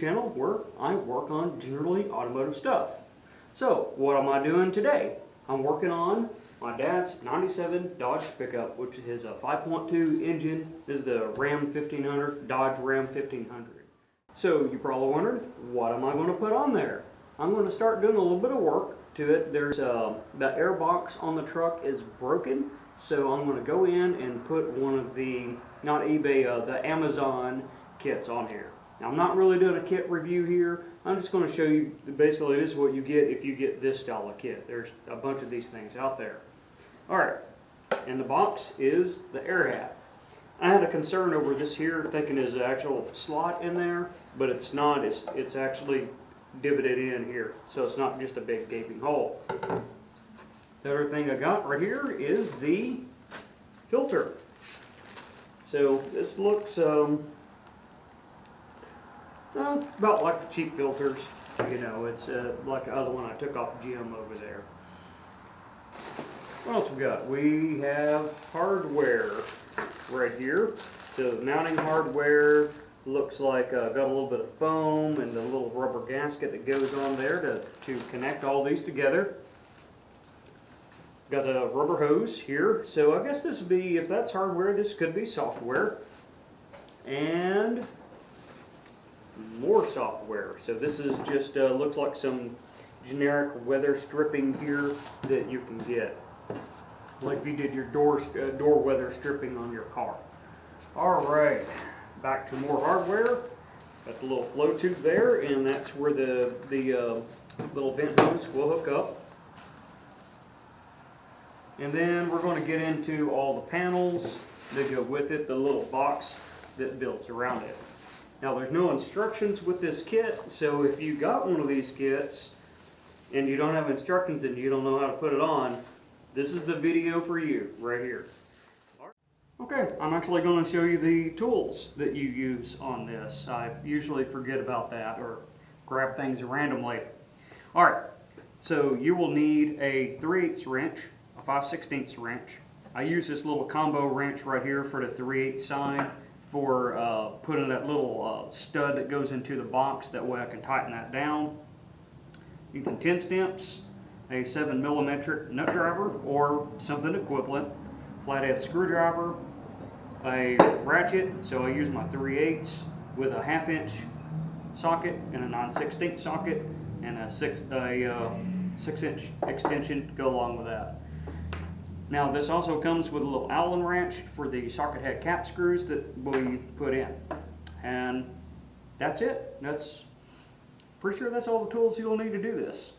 channel where I work on generally automotive stuff. So, what am I doing today? I'm working on my dad's 97 Dodge pickup, which is a 5.2 engine. This is the Ram 1500, Dodge Ram 1500. So, you probably wondered, what am I going to put on there? I'm going to start doing a little bit of work to it. There's the air box on the truck is broken, so I'm going to go in and put one of the, not eBay, the Amazon kits on here. Now, I'm not really doing a kit review here. I'm just going to show you, basically this is what you get if you get this style of kit. There's a bunch of these things out there. Alright, in the box is the air hat. I had a concern over this here, thinking there's an actual slot in there, but it's not. It's actually divoted in here, so it's not just a big gaping hole. The other thing I got right here is the filter. So this looks about like the cheap filters. You know, it's like the other one I took off GM over there. What else we got? We have hardware right here. So the mounting hardware looks like got a little bit of foam and a little rubber gasket that goes on there to connect all these together. Got a rubber hose here. So I guess this would be, if that's hardware, this could be software. And more software. So this is just looks like some generic weather stripping here that you can get, like if you did your door weather stripping on your car. All right, back to more hardware. Got the little flow tube there, and that's where the little vent hose will hook up. And then we're going to get into all the panels that go with it, the little box that builds around it. Now, there's no instructions with this kit, so if you got one of these kits and you don't have instructions and you don't know how to put it on, this is the video for you right here. Okay, I'm actually going to show you the tools that you use on this. I usually forget about that or grab things randomly. Alright, so you will need a 3/8 wrench, a 5/16 wrench. I use this little combo wrench right here for the 3/8 side for putting that little stud that goes into the box. That way I can tighten that down. Using 10 stamps, a 7mm nut driver or something equivalent, flathead screwdriver, a ratchet, so I use my 3/8 with a 1/2 inch socket and a 9/16 socket and a 6 inch extension to go along with that. Now this also comes with a little Allen wrench for the socket head cap screws that we put in. And that's it. That's pretty sure that's all the tools you'll need to do this.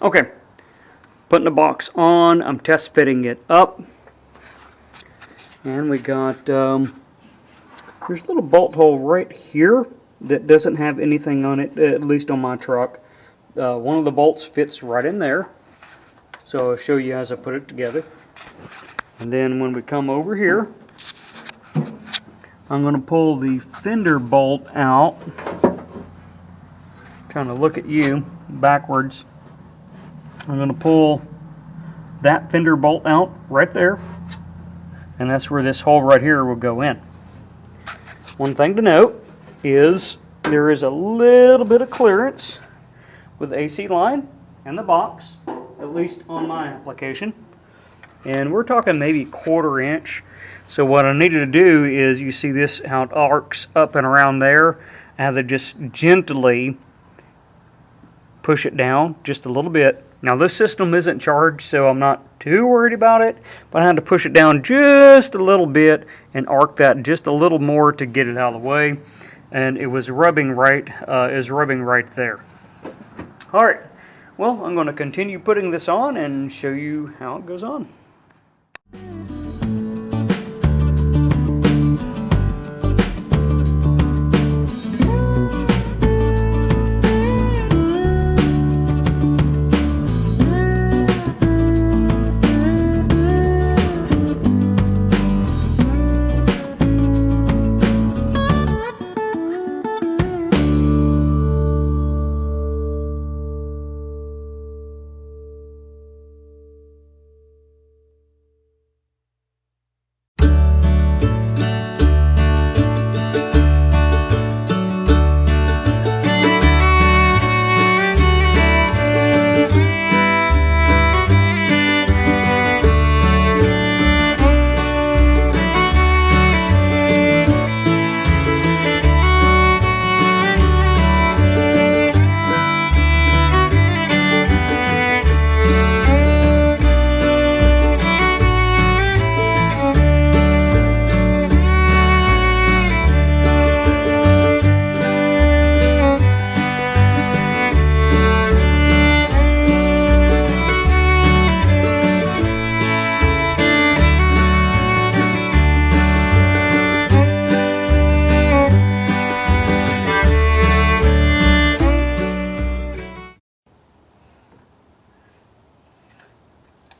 Okay, putting the box on, I'm test fitting it up. And we got, there's a little bolt hole right here that doesn't have anything on it, at least on my truck. One of the bolts fits right in there. So I'll show you as I put it together. And then when we come over here, I'm going to pull the fender bolt out. Trying to look at you backwards. I'm going to pull that fender bolt out right there. And that's where this hole right here will go in. One thing to note is there is a little bit of clearance with the AC line and the box, at least on my application. And we're talking maybe 1/4 inch. So what I needed to do is, you see this, how it arcs up and around there. I have to just gently push it down just a little bit. Now this system isn't charged, so I'm not too worried about it, but I had to push it down just a little bit and arc that just a little more to get it out of the way. And it was rubbing right, there. Alright, well, I'm going to continue putting this on and show you how it goes on.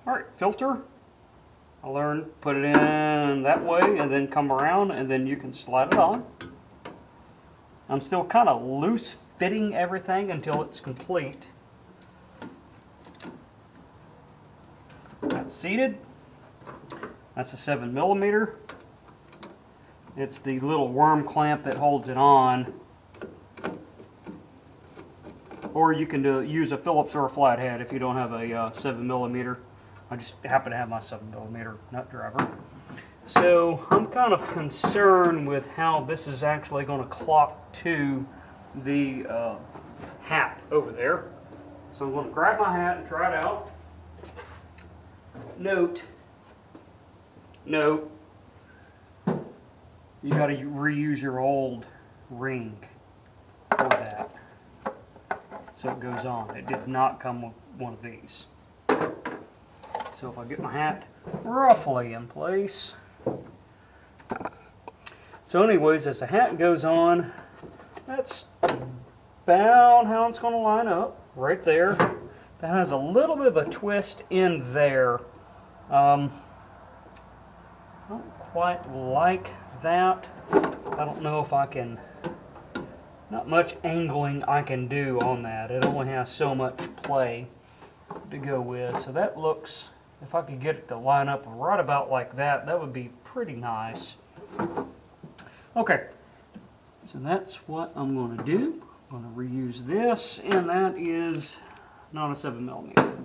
Alright, filter. I learned, put it in that way and then come around and then you can slide it on. I'm still kind of loose fitting everything until it's complete. That's seated. That's a 7mm. It's the little worm clamp that holds it on. Or you can use a Phillips or a flathead if you don't have a 7mm. I just happen to have my 7mm nut driver. So I'm kind of concerned with how this is actually going to clock to the hat over there. So I'm going to grab my hat and try it out. Note, you got to reuse your old ring for that. So it goes on. It did not come with one of these. So if I get my hat roughly in place. So anyways, as the hat goes on, that's about how it's going to line up right there. That has a little bit of a twist in there. I don't quite like that. I don't know if I can, not much angling I can do on that. It only has so much play to go with. So that looks, if I could get it to line up right about like that, that would be pretty nice. Okay, so that's what I'm going to do. I'm going to reuse this, and that is not a 7mm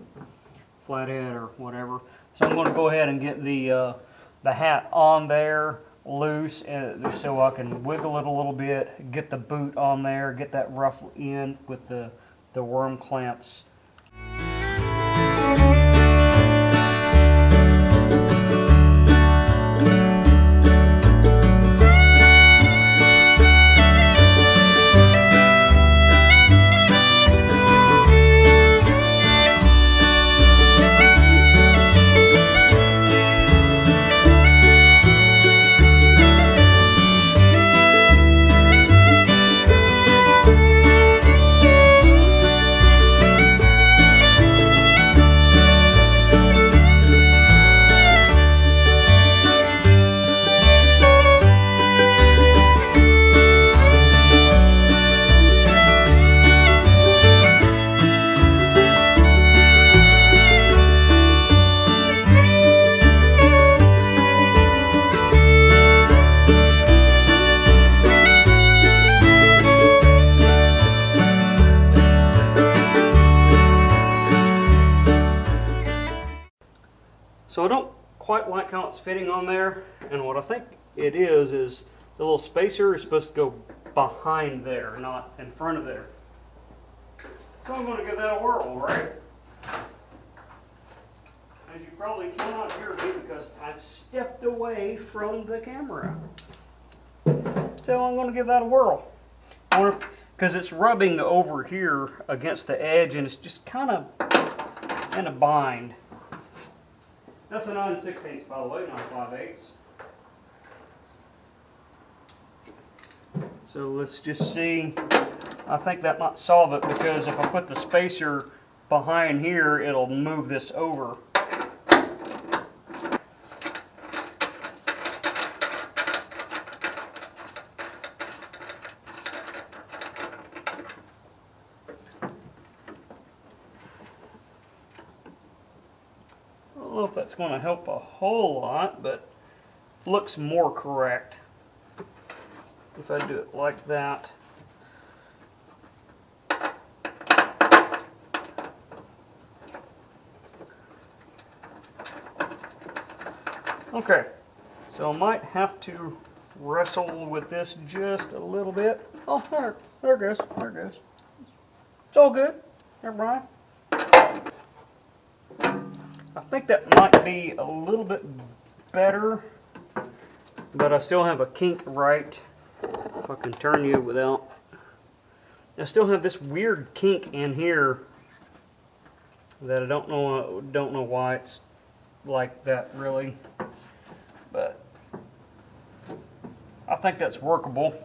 flathead or whatever. So I'm going to go ahead and get the hat on there loose so I can wiggle it a little bit, get the boot on there, get that rough end with the worm clamps. So I don't quite like how it's fitting on there, and what I think it is the little spacer is supposed to go behind there, not in front of there. So I'm going to give that a whirl, right? As you probably cannot hear me because I've stepped away from the camera. So I'm going to give that a whirl. Because it's rubbing over here against the edge and it's just kind of in a bind. That's a 9/16 by the way, not 5/8. So let's just see. I think that might solve it because if I put the spacer behind here, it'll move this over. I don't know if that's going to help a whole lot, but looks more correct if I do it like that. Okay, so I might have to wrestle with this just a little bit. Oh, there it goes, there it goes. It's all good, never mind. I think that might be a little bit better, but I still have a kink right. If I can turn you without, I still have this weird kink in here that I don't know why it's like that really, but I think that's workable.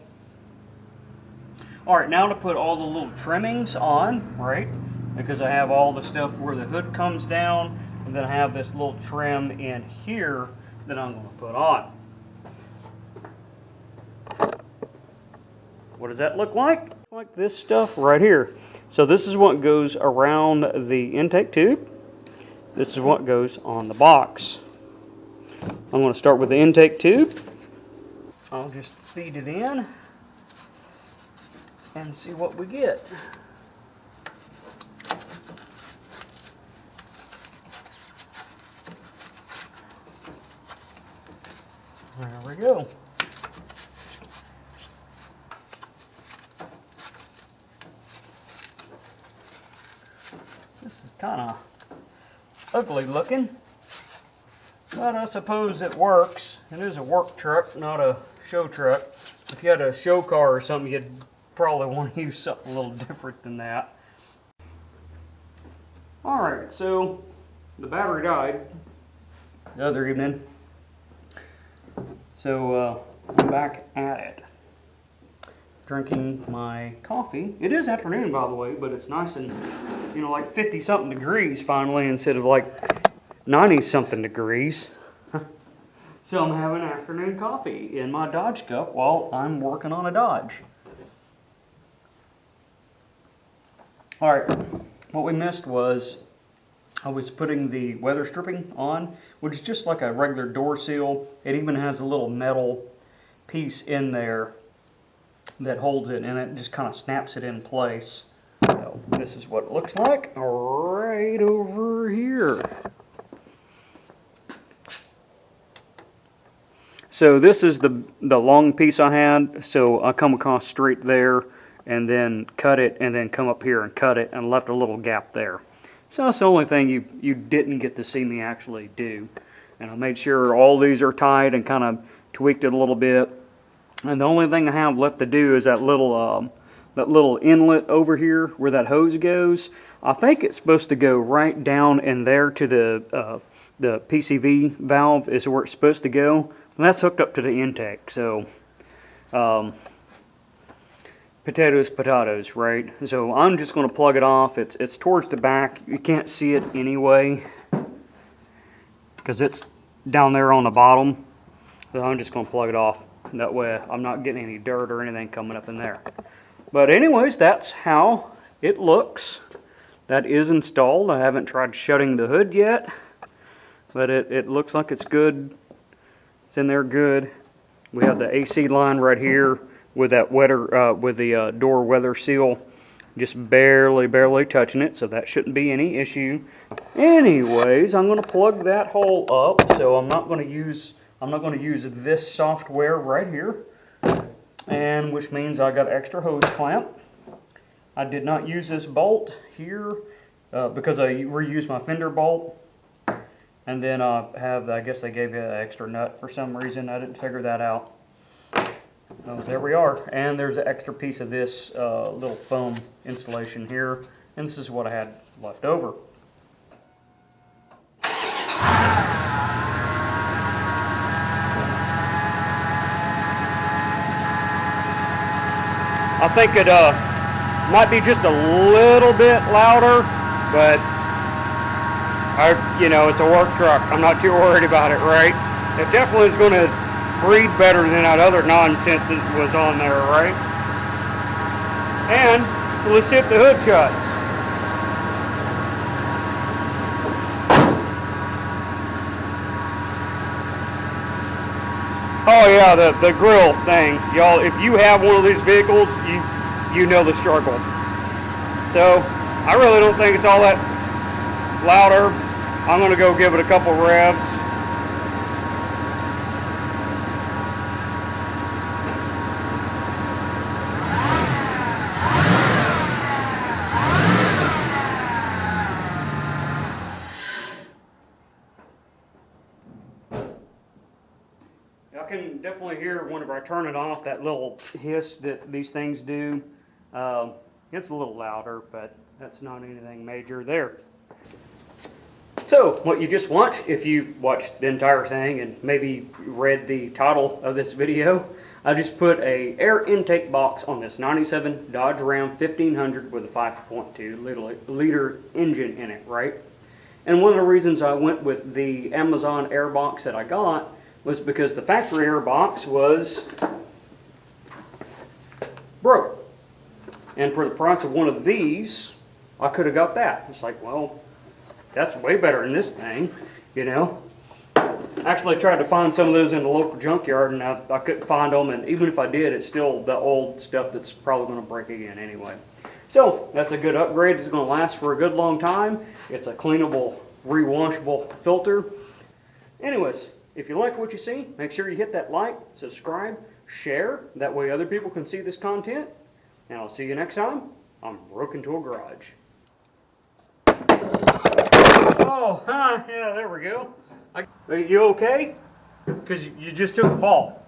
All right, now to put all the little trimmings on, right? Because I have all the stuff where the hood comes down, and then I have this little trim in here that I'm going to put on. What does that look like? Like this stuff right here. So this is what goes around the intake tube. This is what goes on the box. I'm going to start with the intake tube. I'll just feed it in and see what we get. There we go. This is kind of ugly looking, but I suppose it works. It is a work truck, not a show truck. If you had a show car or something, you'd probably want to use something a little different than that. Alright, so the battery died the other evening. So I'm back at it, drinking my coffee. It is afternoon, by the way, but it's nice and, you know, like 50-something degrees finally instead of like 90-something degrees. So I'm having afternoon coffee in my Dodge cup while I'm working on a Dodge. All right, what we missed was I was putting the weather stripping on, which is just like a regular door seal. It even has a little metal piece in there that holds it, and it just kind of snaps it in place. So this is what it looks like right over here. So this is the long piece I had, so I come across straight there and then cut it and then come up here and cut it and left a little gap there. So that's the only thing you didn't get to see me actually do. And I made sure all these are tight and kind of tweaked it a little bit. And the only thing I have left to do is that little inlet over here where that hose goes. I think it's supposed to go right down in there to the PCV valve is where it's supposed to go. And that's hooked up to the intake. So potatoes, right? So I'm just going to plug it off. It's towards the back. You can't see it anyway because it's down there on the bottom. So I'm just going to plug it off. That way I'm not getting any dirt or anything coming up in there. But anyways, that's how it looks. That is installed. I haven't tried shutting the hood yet, but it looks like it's good. It's in there good. We have the AC line right here with that with the door weather seal just barely touching it, so that shouldn't be any issue. Anyways, I'm going to plug that hole up, so I'm not going to use this software right here, and which means I got an extra hose clamp. I did not use this bolt here because I reused my fender bolt, and then I guess they gave you an extra nut for some reason. I didn't figure that out. There we are, and there's an extra piece of this little foam insulation here, and this is what I had left over. I think it might be just a little bit louder, but it's a work truck. I'm not too worried about it, right? It definitely is going to breathe better than that other nonsense that was on there, right? And let's hit the hood shuts. Oh yeah, the grill thing, y'all. If you have one of these vehicles, you know the struggle. So I really don't think it's all that louder. I'm gonna go give it a couple revs. I can definitely hear whenever I turn it off, that little hiss that these things do. It's a little louder, but that's not anything major there. So, what you just watched, if you watched the entire thing and maybe read the title of this video, I just put a air intake box on this 97 Dodge Ram 1500 with a 5.2 liter engine in it, right? And one of the reasons I went with the Amazon air box that I got was because the factory air box was broke. And for the price of one of these, I could have got that. It's like, well, that's way better than this thing, you know. Actually, I tried to find some of those in the local junkyard, and I couldn't find them. And even if I did, it's still the old stuff that's probably going to break again anyway. So that's a good upgrade. It's going to last for a good long time. It's a cleanable, rewashable filter. Anyways, if you like what you see, make sure you hit that like, subscribe, share. That way other people can see this content. And I'll see you next time on Broken Tool Garage. Oh, yeah, there we go. Are you okay? Because you just took a fall.